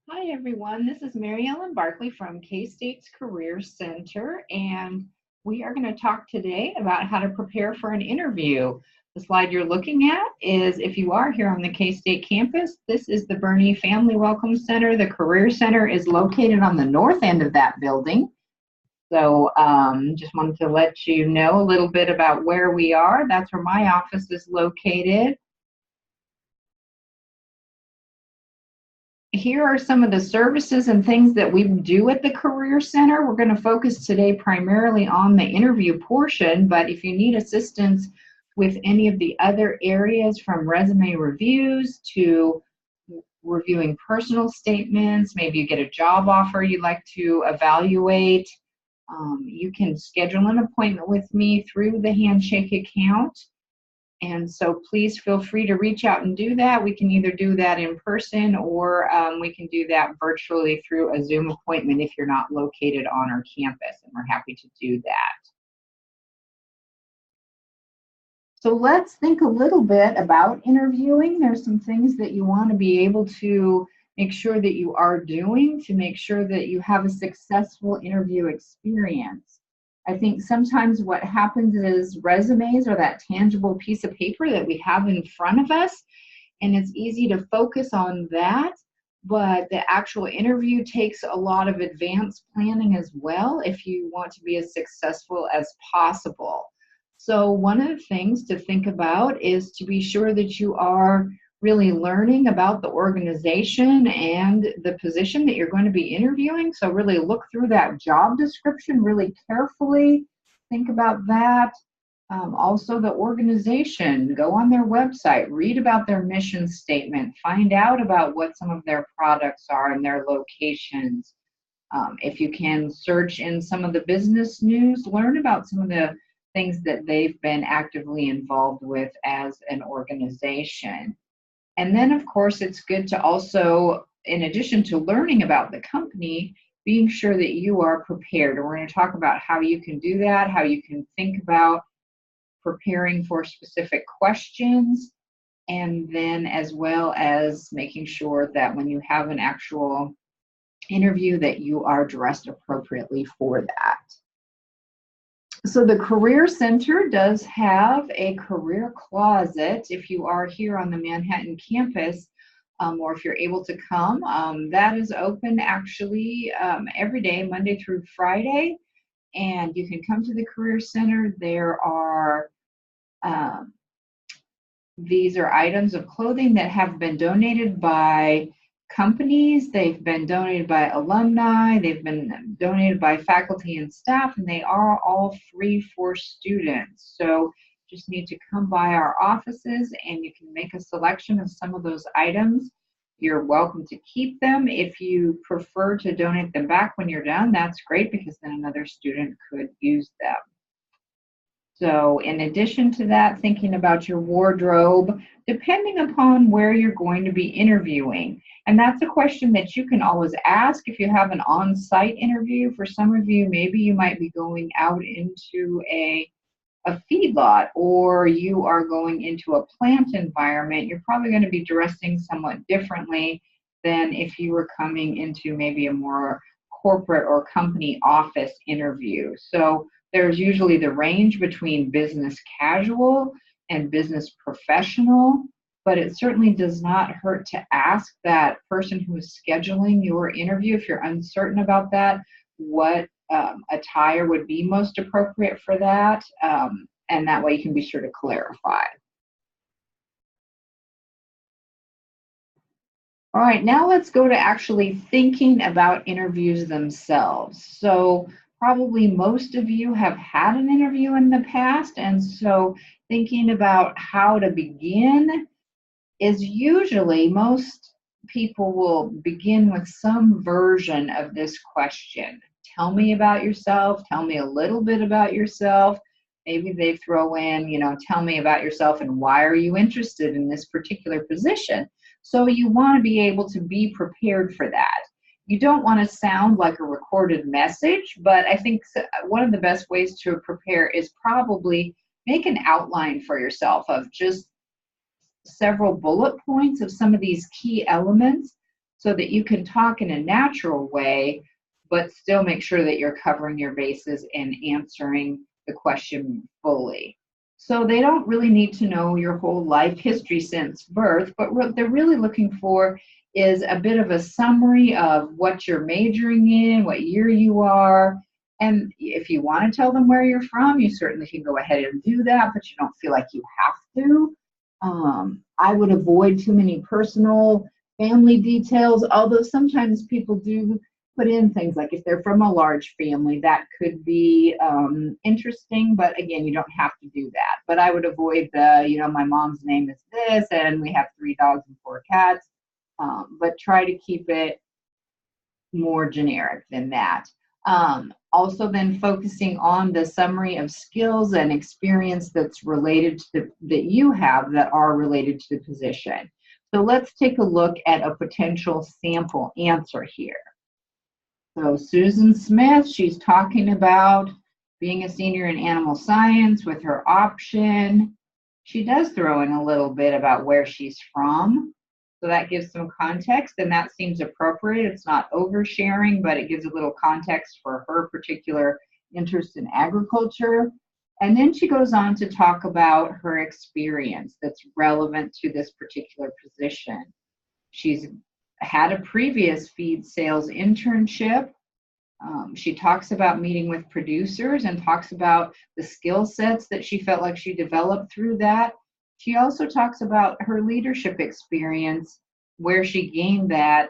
Hi, everyone. This is Mary Ellen Barkley from K-State's Career Center, and we are going to talk today about how to prepare for an interview. The slide you're looking at is if you are here on the K-State campus, this is the Bernie Family Welcome Center. The Career Center is located on the north end of that building. So just wanted to let you know a little bit about where we are. That's where my office is located. Here are some of the services and things that we do at the Career Center. We're going to focus today primarily on the interview portion, but if you need assistance with any of the other areas from resume reviews to reviewing personal statements, maybe you get a job offer you'd like to evaluate, you can schedule an appointment with me through the Handshake account. And so please feel free to reach out and do that. We can either do that in person or we can do that virtually through a Zoom appointment if you're not located on our campus, and we're happy to do that. So let's think a little bit about interviewing. There's some things that you want to be able to make sure that you are doing to make sure that you have a successful interview experience. I think sometimes what happens is resumes are that tangible piece of paper that we have in front of us, and it's easy to focus on that, but the actual interview takes a lot of advanced planning as well if you want to be as successful as possible. So one of the things to think about is to be sure that you are really learning about the organization and the position that you're going to be interviewing. So really look through that job description really carefully. Think about that. Also the organization, go on their website, read about their mission statement, find out about what some of their products are and their locations. If you can search in some of the business news, learn about some of the things that they've been actively involved with as an organization. And then, of course, it's good to also, in addition to learning about the company, being sure that you are prepared. And we're going to talk about how you can do that, how you can think about preparing for specific questions, and then as well as making sure that when you have an actual interview that you are dressed appropriately for that. So the Career Center does have a career closet if you are here on the Manhattan campus, or if you're able to come. That is open actually every day, Monday through Friday, and you can come to the Career Center. There are these are items of clothing that have been donated by companies, they've been donated by alumni, they've been donated by faculty and staff, and they are all free for students. So just need to come by our offices and you can make a selection of some of those items. You're welcome to keep them. If you prefer to donate them back when you're done, that's great because then another student could use them. So in addition to that, thinking about your wardrobe, depending upon where you're going to be interviewing. And that's a question that you can always ask if you have an on-site interview. For some of you, maybe you might be going out into a feedlot or you are going into a plant environment. You're probably going to be dressing somewhat differently than if you were coming into maybe a more corporate or company office interview. So there's usually the range between business casual and business professional, but it certainly does not hurt to ask that person who is scheduling your interview, if you're uncertain about that, what attire would be most appropriate for that, and that way you can be sure to clarify. All right, now let's go to actually thinking about interviews themselves. So probably most of you have had an interview in the past, and so thinking about how to begin is usually most people will begin with some version of this question. Tell me about yourself, tell me a little bit about yourself. Maybe they throw in, tell me about yourself and why are you interested in this particular position? So you want to be able to be prepared for that. You don't want to sound like a recorded message, but I think one of the best ways to prepare is probably make an outline for yourself of just several bullet points of some of these key elements so that you can talk in a natural way, but still make sure that you're covering your bases and answering the question fully. So they don't really need to know your whole life history since birth, but what they're really looking for is a bit of a summary of what you're majoring in, what year you are. And if you want to tell them where you're from, you certainly can go ahead and do that, but you don't feel like you have to. I would avoid too many personal family details, although sometimes people do put in things like if they're from a large family, that could be interesting, but again, you don't have to do that. But I would avoid the, my mom's name is this, and we have 3 dogs and 4 cats, but try to keep it more generic than that. Also then focusing on the summary of skills and experience that's related to that you have that are related to the position. So let's take a look at a potential sample answer here. So Susan Smith, she's talking about being a senior in animal science with her option. She does throw in a little bit about where she's from. So that gives some context, and that seems appropriate. It's not oversharing, but it gives a little context for her particular interest in agriculture. And then she goes on to talk about her experience that's relevant to this particular position. She's had a previous feed sales internship. She talks about meeting with producers and talks about the skill sets that she felt like she developed through that. She also talks about her leadership experience, where she gained that,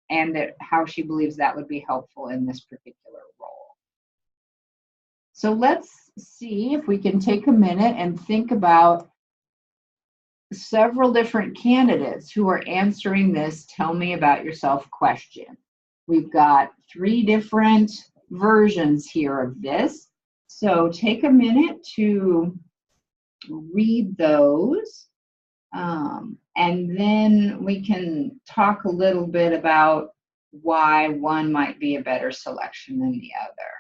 and how she believes that would be helpful in this particular role. So let's see if we can take a minute and think about several different candidates who are answering this "tell me about yourself" question. We've got 3 different versions here of this. So take a minute to read those, and then we can talk a little bit about why one might be a better selection than the other.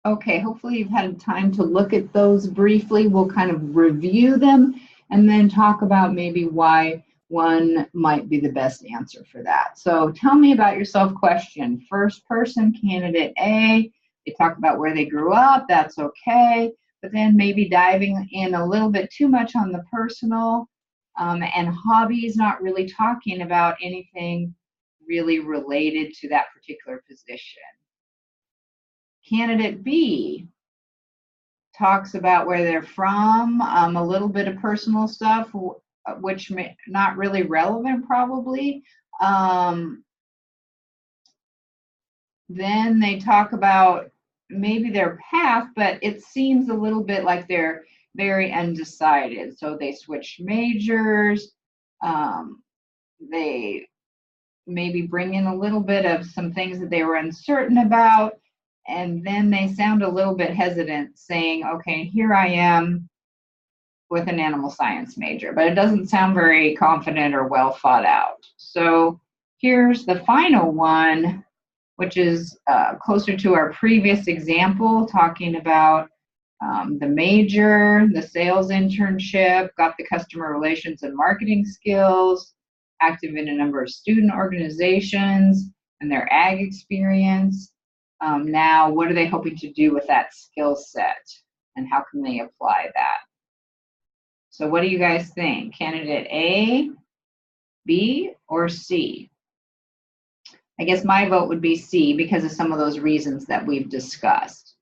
Okay, hopefully you've had time to look at those briefly. We'll kind of review them and then talk about maybe why one might be the best answer for that. So tell me about yourself question. First person, candidate A, they talk about where they grew up, that's okay, but then maybe diving in a little bit too much on the personal, and hobbies, not really talking about anything really related to that particular position. Candidate B talks about where they're from, a little bit of personal stuff, which may not really relevant probably. Then they talk about maybe their path, but it seems a little bit like they're very undecided. So they switch majors. They maybe bring in a little bit of some things that they were uncertain about. And then they sound a little bit hesitant saying, okay, here I am with an animal science major, but it doesn't sound very confident or well thought out. So here's the final one, which is closer to our previous example, talking about the major, the sales internship, got the customer relations and marketing skills, active in a number of student organizations, and their ag experience. Now, what are they hoping to do with that skill set, and how can they apply that? So what do you guys think? Candidate A, B, or C? I guess my vote would be C because of some of those reasons that we've discussed.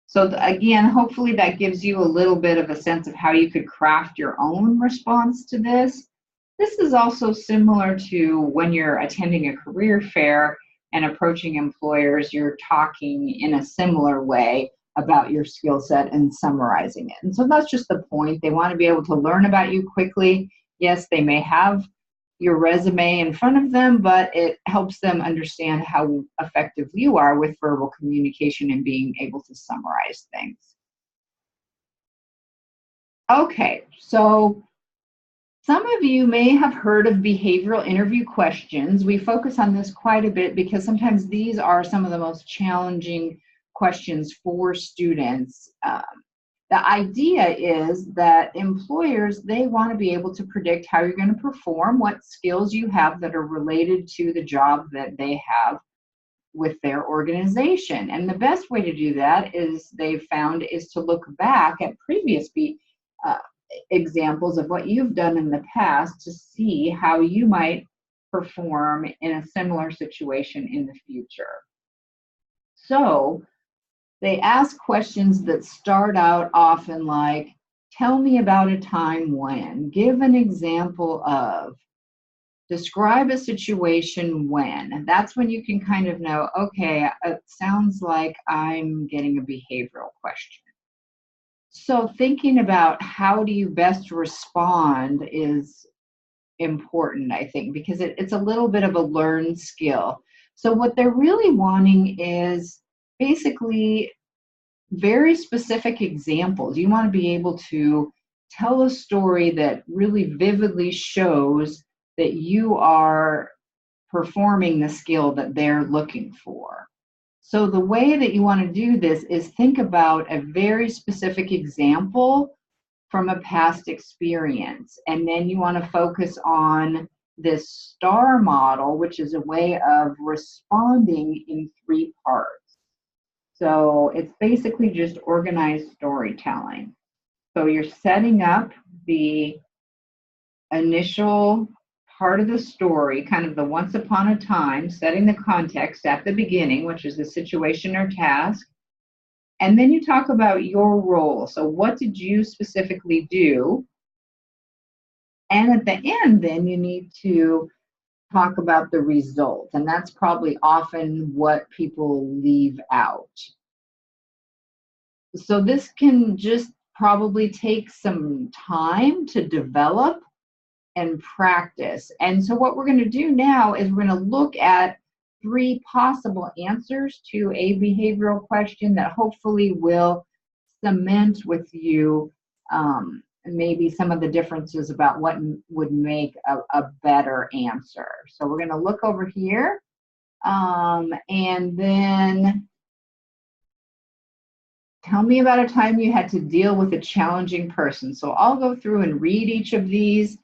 So again, hopefully that gives you a little bit of a sense of how you could craft your own response to this. This is also similar to when you're attending a career fair and approaching employers, you're talking in a similar way about your skill set and summarizing it. And so that's just the point. They want to be able to learn about you quickly. Yes, they may have your resume in front of them, but it helps them understand how effective you are with verbal communication and being able to summarize things. Okay, so Some of you may have heard of behavioral interview questions. We focus on this quite a bit because sometimes these are some of the most challenging questions for students. The idea is that employers, they want to be able to predict how you're going to perform, what skills you have that are related to the job that they have with their organization. And the best way to do that is they've found is to look back at previous examples of what you've done in the past to see how you might perform in a similar situation in the future. So they ask questions that start out often like, tell me about a time when, give an example of, describe a situation when. And that's when you can kind of know, okay, it sounds like I'm getting a behavioral question. So thinking about how do you best respond is important, I think, because it's a little bit of a learned skill. So what they're really wanting is basically very specific examples. You want to be able to tell a story that really vividly shows that you are performing the skill that they're looking for. So the way that you want to do this is think about a very specific example from a past experience. And then you want to focus on this STAR model, which is a way of responding in 3 parts. So it's basically just organized storytelling. So you're setting up the initial part of the story, kind of the once upon a time, setting the context at the beginning, which is the situation or task. And then you talk about your role. So what did you specifically do? And at the end, then you need to talk about the result. And that's probably often what people leave out. So this can just probably take some time to develop and practice. And so what we're going to do now is we're going to look at 3 possible answers to a behavioral question that hopefully will cement with you maybe some of the differences about what would make a better answer. So we're going to look over here and then tell me about a time you had to deal with a challenging person. So I'll go through and read each of these.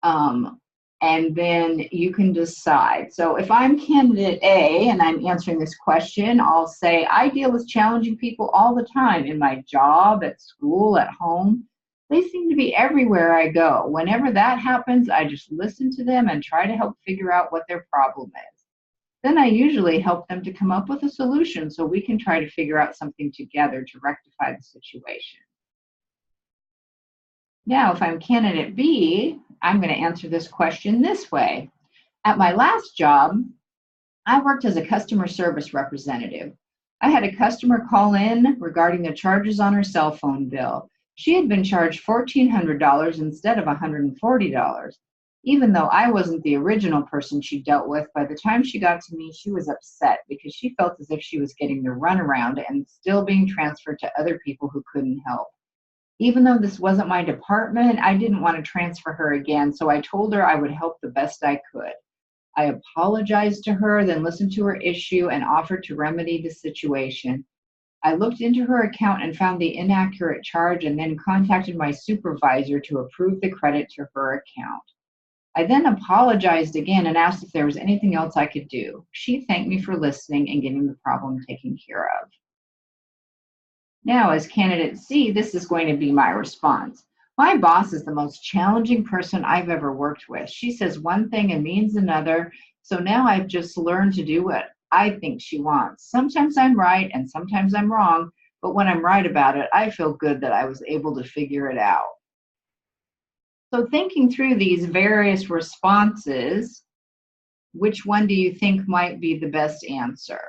And then you can decide. So if I'm candidate A and I'm answering this question, I'll say, I deal with challenging people all the time in my job, at school, at home. They seem to be everywhere I go. Whenever that happens, I just listen to them and try to help figure out what their problem is. Then I usually help them to come up with a solution so we can try to figure out something together to rectify the situation. Now, if I'm candidate B, I'm going to answer this question this way. At my last job, I worked as a customer service representative. I had a customer call in regarding the charges on her cell phone bill. She had been charged $1,400 instead of $140. Even though I wasn't the original person she dealt with, by the time she got to me, she was upset because she felt as if she was getting the runaround and still being transferred to other people who couldn't help. Even though this wasn't my department, I didn't want to transfer her again, so I told her I would help the best I could. I apologized to her, then listened to her issue and offered to remedy the situation. I looked into her account and found the inaccurate charge and then contacted my supervisor to approve the credit to her account. I then apologized again and asked if there was anything else I could do. She thanked me for listening and getting the problem taken care of. Now, as candidate C, this is going to be my response. My boss is the most challenging person I've ever worked with. She says one thing and means another, so now I've just learned to do what I think she wants. Sometimes I'm right and sometimes I'm wrong, but when I'm right about it, I feel good that I was able to figure it out. So thinking through these various responses, which one do you think might be the best answer?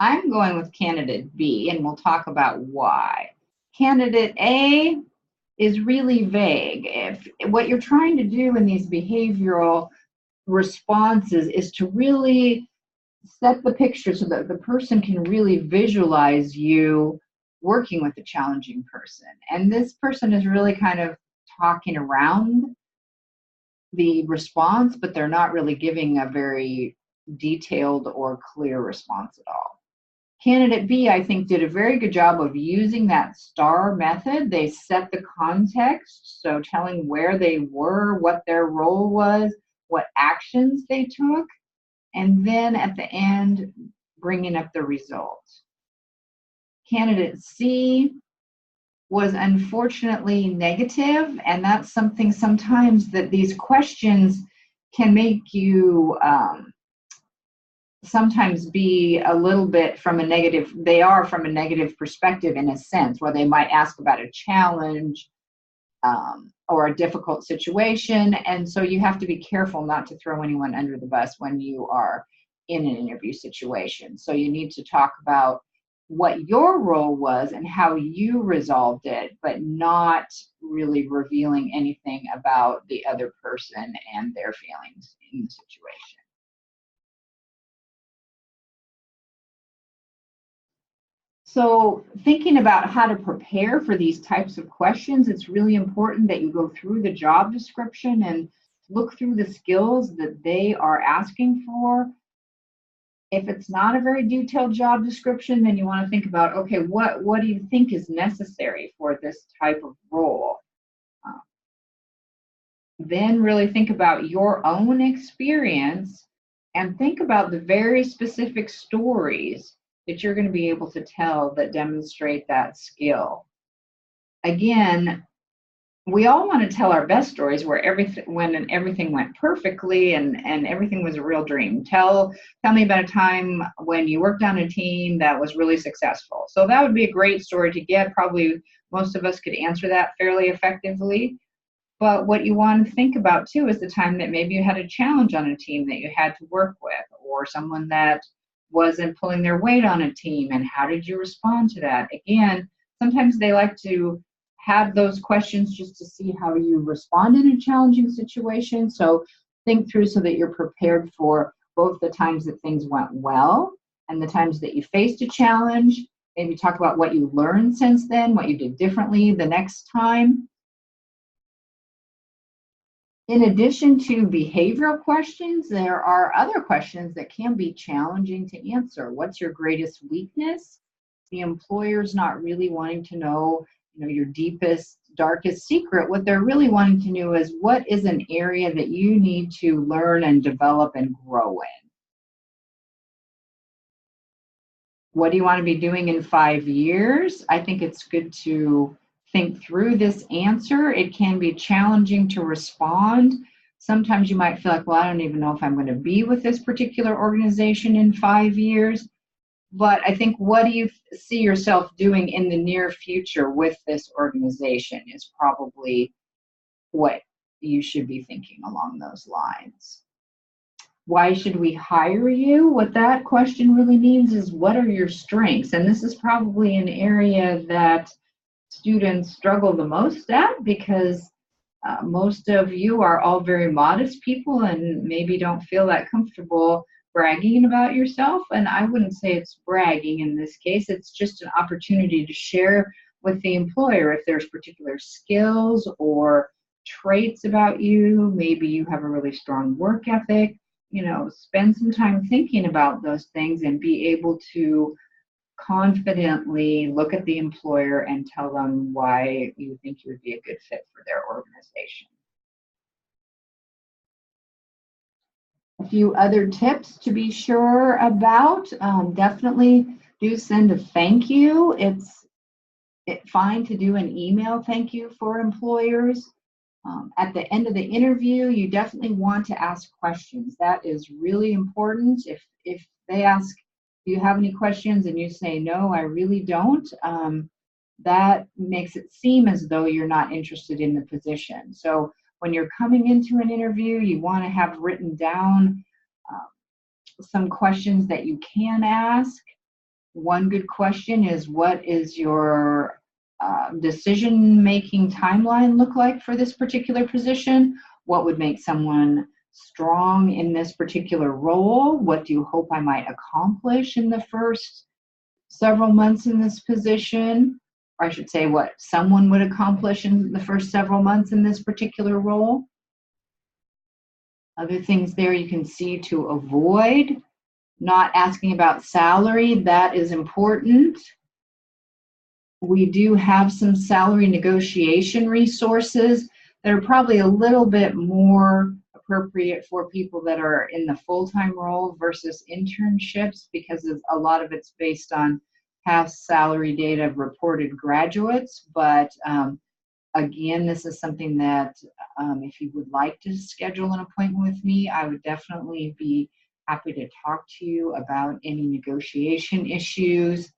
I'm going with candidate B, and we'll talk about why. Candidate A is really vague. If what you're trying to do in these behavioral responses is to really set the picture so that the person can really visualize you working with a challenging person. And this person is really kind of talking around the response, but they're not really giving a very detailed or clear response at all. Candidate B, I think, did a very good job of using that STAR method. They set the context, so telling where they were, what their role was, what actions they took, and then at the end, bringing up the results. Candidate C was unfortunately negative, and that's something sometimes that these questions can make you sometimes be a little bit from a negative, they are from a negative perspective in a sense, where they might ask about a challenge or a difficult situation. And so you have to be careful not to throw anyone under the bus when you are in an interview situation. So you need to talk about what your role was and how you resolved it, but not really revealing anything about the other person and their feelings in the situation. So thinking about how to prepare for these types of questions, it's really important that you go through the job description and look through the skills that they are asking for. If it's not a very detailed job description, then you want to think about, okay, what do you think is necessary for this type of role? Then really think about your own experience and think about the very specific stories that you're going to be able to tell that demonstrate that skill. Again, we all want to tell our best stories where when everything went perfectly and everything was a real dream. Tell me about a time when you worked on a team that was really successful. So that would be a great story to get. Probably most of us could answer that fairly effectively. But what you want to think about too is the time that maybe you had a challenge on a team that you had to work with, or someone that wasn't pulling their weight on a team, and how did you respond to that? Again, sometimes they like to have those questions just to see how you respond in a challenging situation. So think through so that you're prepared for both the times that things went well and the times that you faced a challenge. Maybe talk about what you learned since then, what you did differently the next time. In addition to behavioral questions, there are other questions that can be challenging to answer. What's your greatest weakness? The employer's not really wanting to know, your deepest, darkest secret. What they're really wanting to know is, what is an area that you need to learn and develop and grow in? What do you want to be doing in 5 years? I think it's good to think through this answer. It can be challenging to respond. Sometimes you might feel like, well, I don't even know if I'm going to be with this particular organization in 5 years. But I think, what do you see yourself doing in the near future with this organization is probably what you should be thinking along those lines. Why should we hire you? What that question really means is, what are your strengths? And this is probably an area that students struggle the most at, because most of you are all very modest people and maybe don't feel that comfortable bragging about yourself. And I wouldn't say it's bragging in this case. It's just an opportunity to share with the employer if there's particular skills or traits about you. Maybe you have a really strong work ethic. Spend some time thinking about those things and be able to confidently look at the employer and tell them why you think you would be a good fit for their organization. A few other tips to be sure about. Definitely do send a thank you. It's fine to do an email thank you for employers. At the end of the interview, you definitely want to ask questions. That is really important. If they ask, do you have any questions, and you say, no, I really don't, that makes it seem as though you're not interested in the position. So when you're coming into an interview, you want to have written down some questions that you can ask. One good question is, what is your decision-making timeline look like for this particular position? What would make someone strong in this particular role? What do you hope I might accomplish in the first several months in this position, or I should say what someone would accomplish in the first several months in this particular role. Other things there you can see to avoid. Not asking about salary, that is important. We do have some salary negotiation resources that are probably a little bit more appropriate for people that are in the full-time role versus internships, because a lot of it's based on past salary data of reported graduates. But again, this is something that if you would like to schedule an appointment with me, I would definitely be happy to talk to you about any negotiation issues.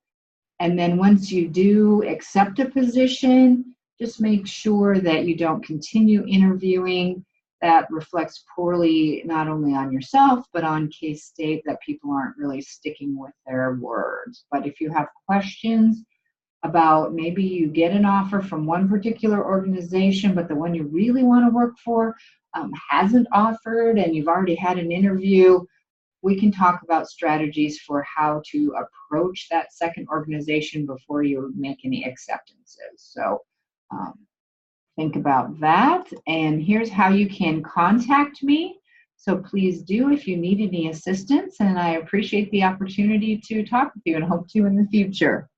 And then once you do accept a position, just make sure that you don't continue interviewing. That reflects poorly not only on yourself, but on K-State, that people aren't really sticking with their words. But if you have questions about maybe you get an offer from one particular organization, but the one you really want to work for hasn't offered, and you've already had an interview, we can talk about strategies for how to approach that second organization before you make any acceptances. So think about that. And here's how you can contact me. So please do if you need any assistance, and I appreciate the opportunity to talk with you and hope to in the future.